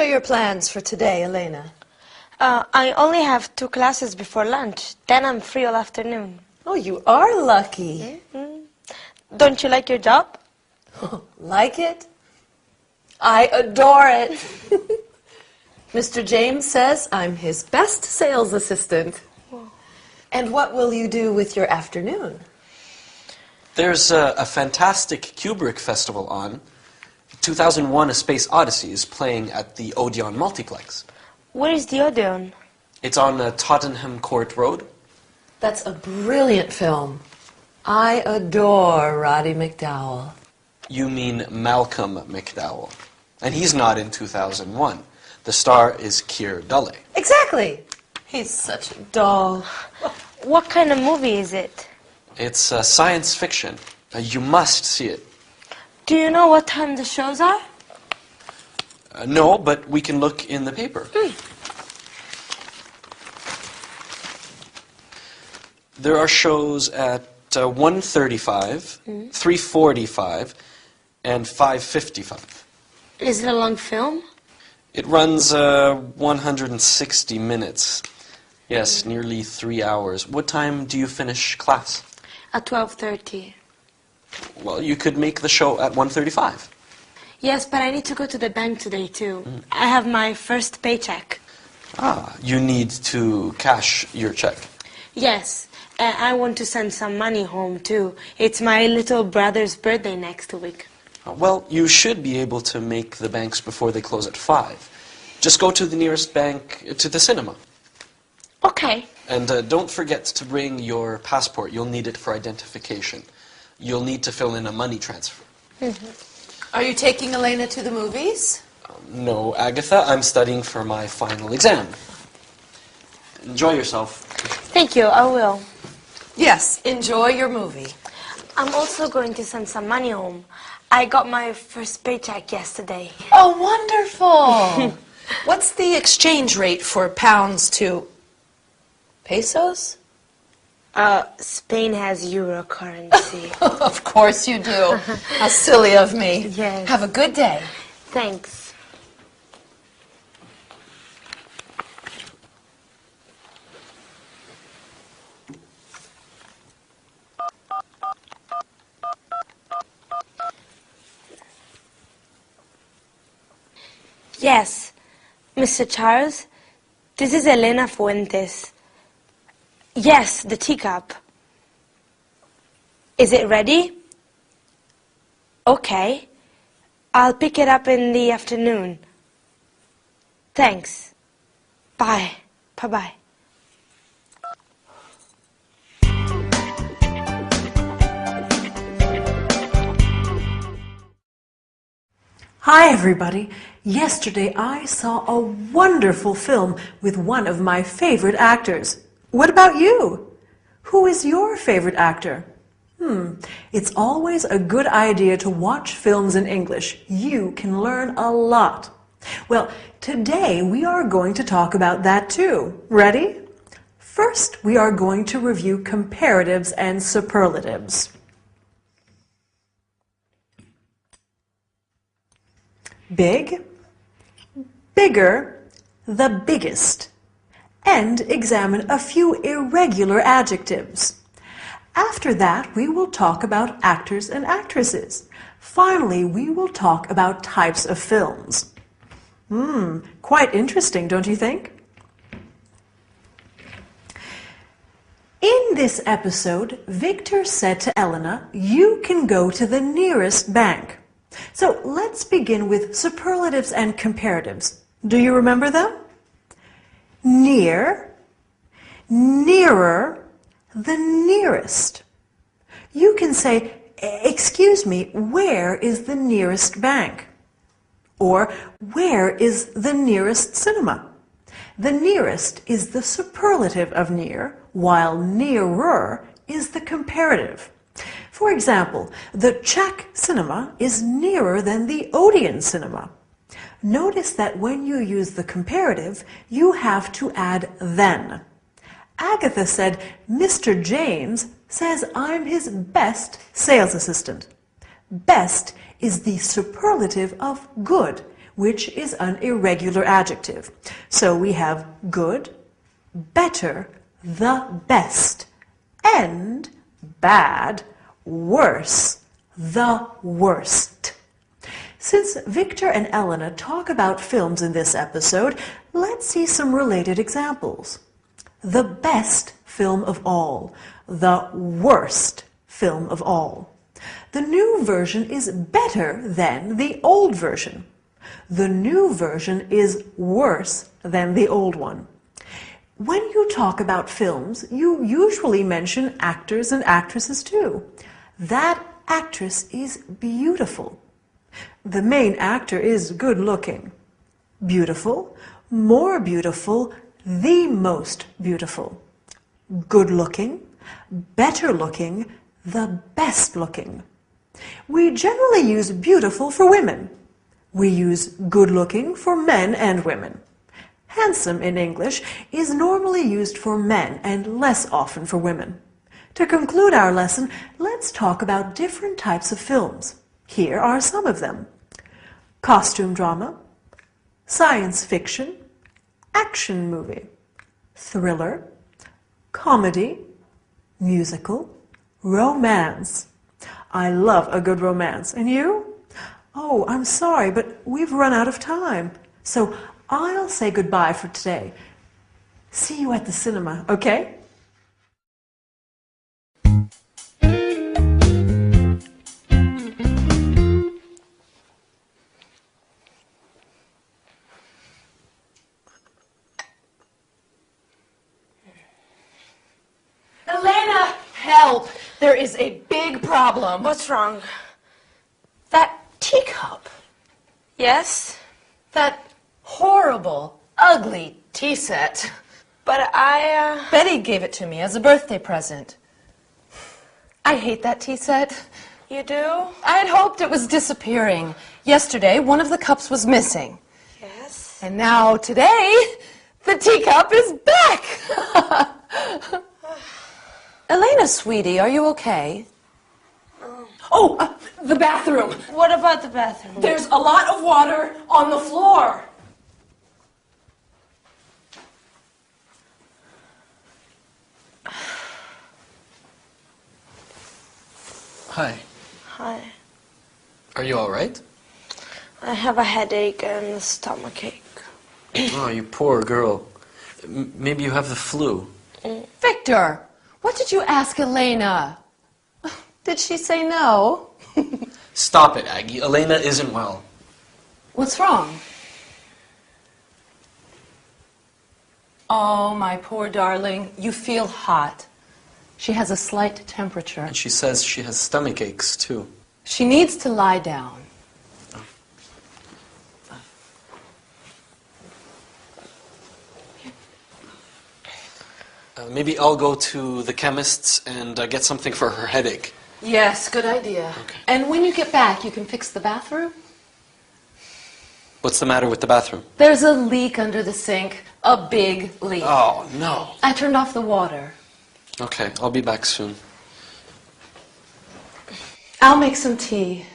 are your plans for today, Elena? I only have 2 classes before lunch. Then I'm free all afternoon. Oh, you are lucky. Don't you like your job? Like it? I adore it. Mr. James says I'm his best sales assistant. And what will you do with your afternoon? There's a fantastic Kubrick festival on. 2001: A Space Odyssey is playing at the Odeon Multiplex. Where is the Odeon? It's on Tottenham Court Road. That's a brilliant film. I adore Roddy McDowall. You mean Malcolm McDowell. And he's not in 2001. The star is Keir Dullea. Exactly. He's such a doll. What kind of movie is it? It's science fiction. You must see it. Do you know what time the shows are? No, but we can look in the paper. There are shows at 1:35, 3:45, and 5:55. Is it a long film? It runs 160 minutes. Yes, nearly 3 hours. What time do you finish class? At 12:30. Well, you could make the show at 1:35. Yes, but I need to go to the bank today, too. I have my first paycheck. Ah, you need to cash your check. Yes, I want to send some money home, too. It's my little brother's birthday next week. Well, you should be able to make the banks before they close at 5. Just go to the nearest bank to the cinema. Okay. And don't forget to bring your passport. You'll need it for identification. You'll need to fill in a money transfer. Are you taking Elena to the movies? No, Agatha, I'm studying for my final exam. Enjoy yourself. Thank you, I will. Yes, enjoy your movie. I'm also going to send some money home. I got my first paycheck yesterday. Oh, wonderful. What's the exchange rate for pounds to pesos? Spain has euro currency. Of course you do. How silly of me. Yes. Have a good day. Thanks. Yes, Mr. Charles, this is Elena Fuentes. Yes, the teacup. Is it ready? Okay. I'll pick it up in the afternoon. Thanks. Bye. Bye-bye. Hi everybody! Yesterday I saw a wonderful film with one of my favorite actors. What about you? Who is your favorite actor? It's always a good idea to watch films in English. You can learn a lot. Well, today we are going to talk about that too. Ready? First, we are going to review comparatives and superlatives. Big, bigger, the biggest, and examine a few irregular adjectives. After that, we will talk about actors and actresses. Finally, we will talk about types of films. Quite interesting, don't you think? In this episode, Victor said to Elena, "You can go to the nearest bank." So let's begin with superlatives and comparatives. Do you remember them? Near, nearer, the nearest. You can say, "Excuse me, where is the nearest bank?" Or, "Where is the nearest cinema?" The nearest is the superlative of near, while nearer is the comparative. For example, the Czech cinema is nearer than the Odeon cinema. Notice that when you use the comparative, you have to add then. Agatha said, "Mr. James says I'm his best sales assistant." Best is the superlative of good, which is an irregular adjective. So we have good, better, the best, and bad, worse, the worst. Since Victor and Elena talk about films in this episode, let's see some related examples. The best film of all, the worst film of all. The new version is better than the old version. The new version is worse than the old one. When you talk about films, you usually mention actors and actresses too. That actress is beautiful. The main actor is good looking. Beautiful, more beautiful, the most beautiful. Good looking, better looking, the best looking. We generally use beautiful for women. We use good looking for men and women. Handsome in English is normally used for men and less often for women. To conclude our lesson, let's talk about different types of films. Here are some of them. Costume drama, science fiction, action movie, thriller, comedy, musical, romance. I love a good romance. And you? Oh, I'm sorry, but we've run out of time. So I'll say goodbye for today. See you at the cinema, okay? Elena, help! There is a big problem. What's wrong? That teacup. Yes? That horrible, ugly tea set. But Betty gave it to me as a birthday present. I hate that tea set. You do? I had hoped it was disappearing. Yesterday, one of the cups was missing. Yes. And now, today, the teacup is back. Elena, sweetie, are you okay? The bathroom. What about the bathroom? There's a lot of water on the floor. Hi. Hi. Are you all right? I have a headache and a stomachache. Oh, you poor girl. Maybe you have the flu. Victor, what did you ask Elena? Did she say no? Stop it, Aggie. Elena isn't well. What's wrong? Oh, my poor darling, you feel hot. She has a slight temperature. And she says she has stomach aches, too. She needs to lie down. Maybe I'll go to the chemist's and get something for her headache. Yes, good idea. Okay. And when you get back, you can fix the bathroom? What's the matter with the bathroom? There's a leak under the sink. A big leak. Oh, no. I turned off the water. Okay, I'll be back soon. I'll make some tea.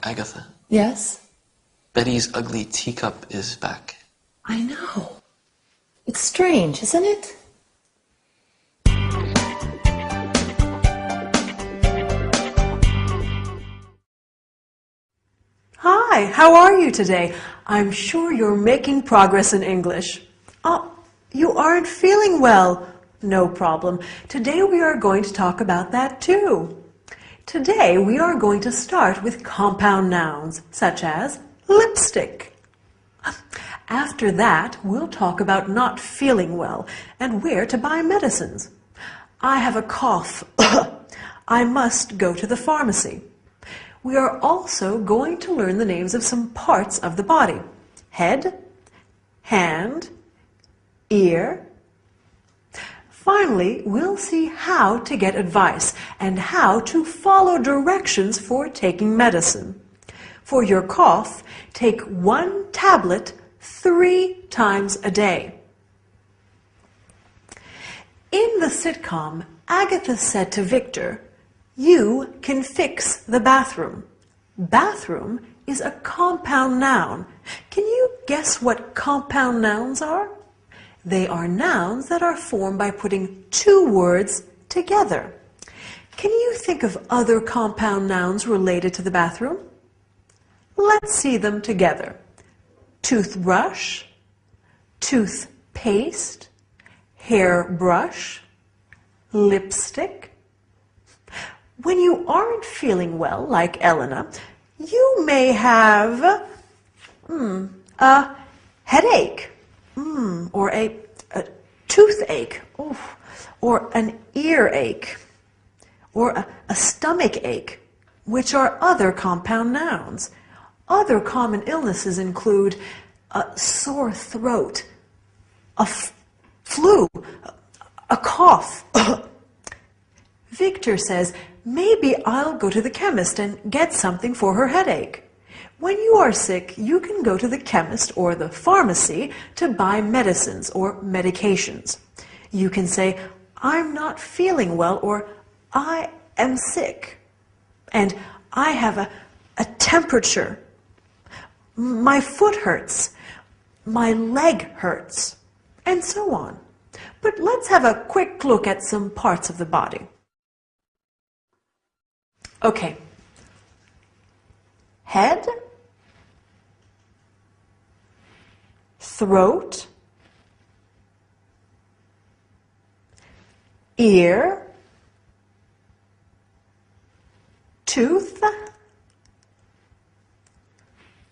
Agatha, Yes? Betty's ugly teacup is back. I know. It's strange, isn't it? Hi, how are you today? I'm sure you're making progress in English. Oh, you aren't feeling well. No problem. Today we are going to talk about that too. Today we are going to start with compound nouns, such as lipstick. After that, we'll talk about not feeling well and where to buy medicines. I have a cough. I must go to the pharmacy. We are also going to learn the names of some parts of the body. Head, hand, ear. Finally, we'll see how to get advice and how to follow directions for taking medicine. For your cough, take 1 tablet 3 times a day. In the sitcom, Agatha said to Victor, "You can fix the bathroom." Bathroom is a compound noun. Can you guess what compound nouns are? They are nouns that are formed by putting two words together. Can you think of other compound nouns related to the bathroom? Let's see them together. Toothbrush, toothpaste, hairbrush, lipstick. When you aren't feeling well, like Elena, you may have a headache, or a toothache, or an earache, or a stomach ache, which are other compound nouns. Other common illnesses include a sore throat, a flu, a cough. Victor says, maybe I'll go to the chemist and get something for her headache. When you are sick, you can go to the chemist or the pharmacy to buy medicines or medications. You can say, I'm not feeling well, or I am sick, and I have a temperature. My foot hurts, my leg hurts, and so on. But let's have a quick look at some parts of the body. Okay. Head, throat, ear, tooth,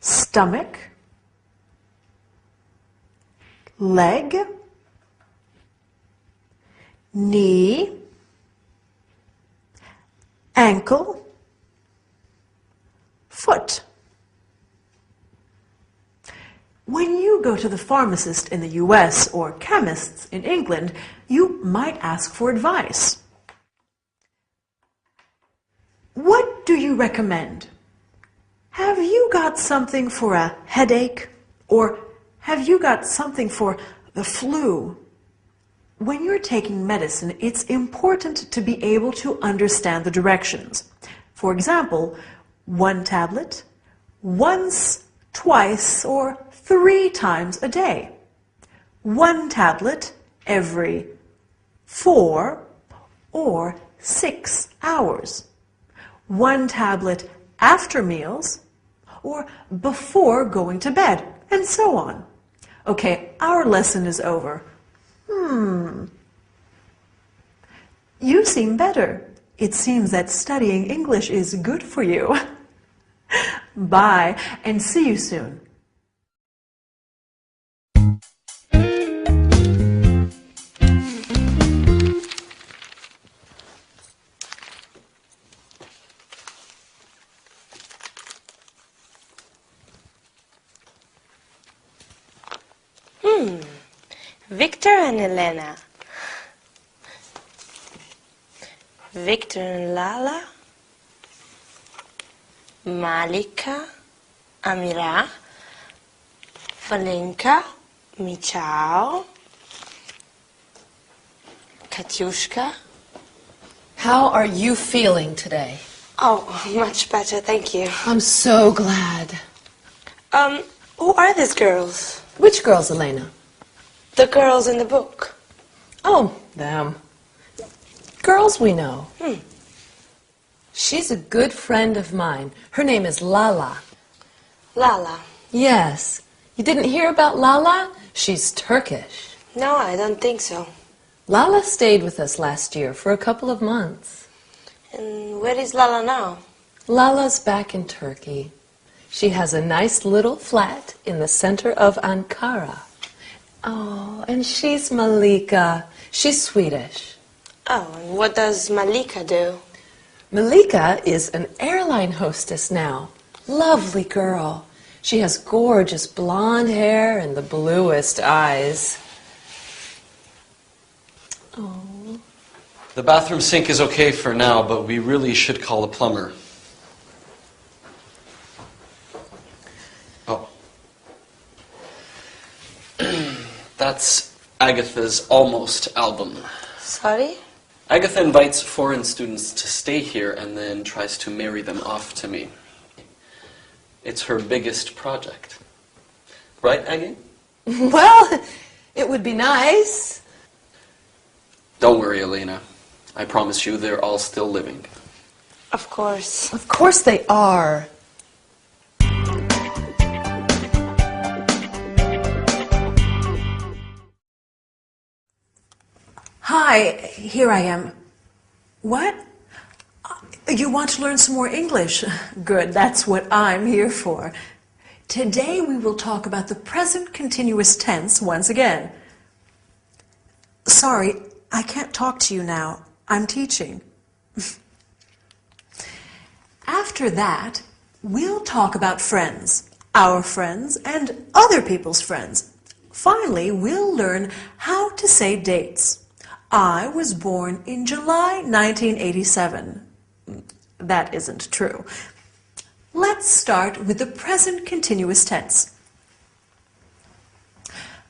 stomach, leg, knee, ankle, foot. When you go to the pharmacist in the US or chemists in England, you might ask for advice. What do you recommend? Have you got something for a headache? Or have you got something for the flu? When you're taking medicine, it's important to be able to understand the directions. For example, 1 tablet, once, twice, or 3 times a day. 1 tablet every 4 or 6 hours. 1 tablet after meals or before going to bed, and so on. Okay, our lesson is over. You seem better. It seems that studying English is good for you. Bye, and see you soon. Victor and Elena. Victor and Lala. Malika, Amira, Valenka, Michał, Katyushka. How are you feeling today? Oh, much better, thank you. I'm so glad. Who are these girls? Which girls, Elena? The girls in the book. Oh, them. Girls we know. She's a good friend of mine. Her name is Lala. Lala. Yes. You didn't hear about Lala? She's Turkish. No, I don't think so. Lala stayed with us last year for a couple of months. And where is Lala now? Lala's back in Turkey. She has a nice little flat in the center of Ankara. Oh, and she's Malika. She's Swedish. Oh, and what does Malika do? Malika is an airline hostess now. Lovely girl. She has gorgeous blonde hair and the bluest eyes. Oh. The bathroom sink is okay for now, but we really should call a plumber. Oh. That's Agatha's Almost album. Sorry? Agatha invites foreign students to stay here and then tries to marry them off to me. It's her biggest project. Right, Aggie? Well, it would be nice. Don't worry, Elena. I promise you they're all still living. Of course. Of course they are. Hi, here I am. What? You want to learn some more English? Good, that's what I'm here for. Today we will talk about the present continuous tense once again. Sorry, I can't talk to you now. I'm teaching. After that, we'll talk about friends, our friends, and other people's friends. Finally, we'll learn how to say dates. I was born in July 1987. That isn't true. Let's start with the present continuous tense.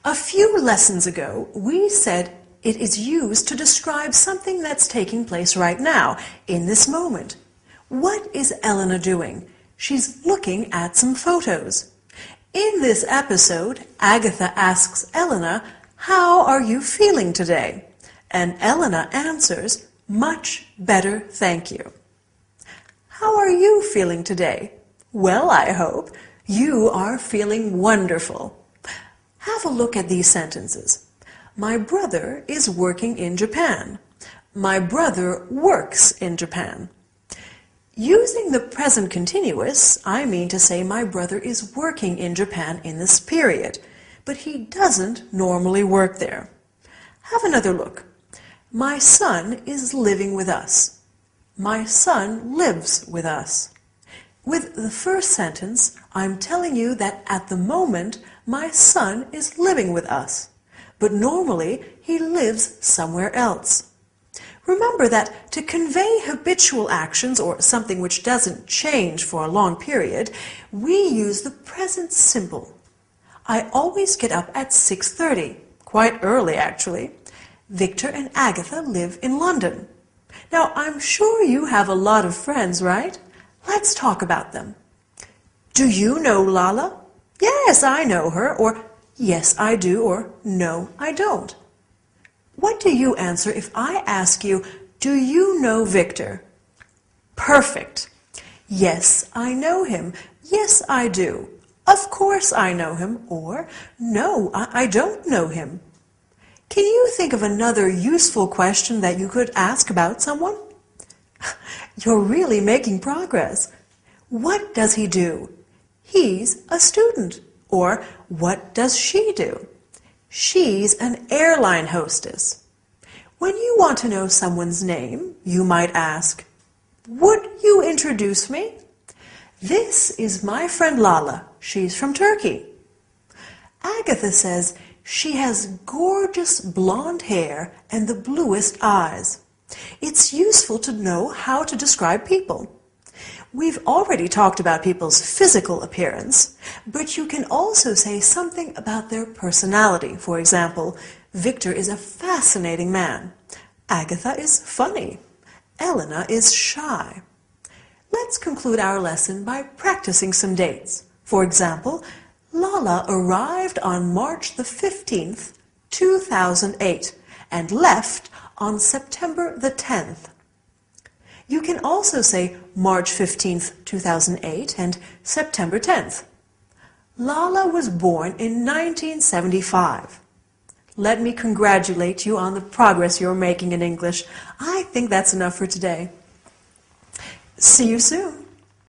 A few lessons ago, we said it is used to describe something that's taking place right now, in this moment. What is Elena doing? She's looking at some photos. In this episode, Agatha asks Elena, "How are you feeling today?" And Elena answers, "Much better, thank you." How are you feeling today? Well, I hope you are feeling wonderful. Have a look at these sentences. My brother is working in Japan. My brother works in Japan. Using the present continuous, I mean to say my brother is working in Japan in this period, but he doesn't normally work there. Have another look. My son is living with us. My son lives with us. With the first sentence, I'm telling you that at the moment, my son is living with us, but normally he lives somewhere else. Remember that to convey habitual actions or something which doesn't change for a long period, we use the present simple. I always get up at 6:30, quite early actually. Victor and Agatha live in London. Now, I'm sure you have a lot of friends, right? Let's talk about them. Do you know Lala? Yes, I know her, or yes, I do, or no, I don't. What do you answer if I ask you, do you know Victor? Perfect. Yes, I know him. Yes, I do. Of course I know him, or no, I don't know him. Can you think of another useful question that you could ask about someone? You're really making progress. What does he do? He's a student. Or what does she do? She's an airline hostess. When you want to know someone's name, you might ask, would you introduce me? This is my friend Lala. She's from Turkey. Agatha says she has gorgeous blonde hair and the bluest eyes. It's useful to know how to describe people. We've already talked about people's physical appearance, but you can also say something about their personality. For example, Victor is a fascinating man. Agatha is funny. Elena is shy. Let's conclude our lesson by practicing some dates. For example, Lala arrived on March the 15th, 2008, and left on September the 10th. You can also say March 15th, 2008 and September 10th. Lala was born in 1975. Let me congratulate you on the progress you're making in English. I think that's enough for today. See you soon.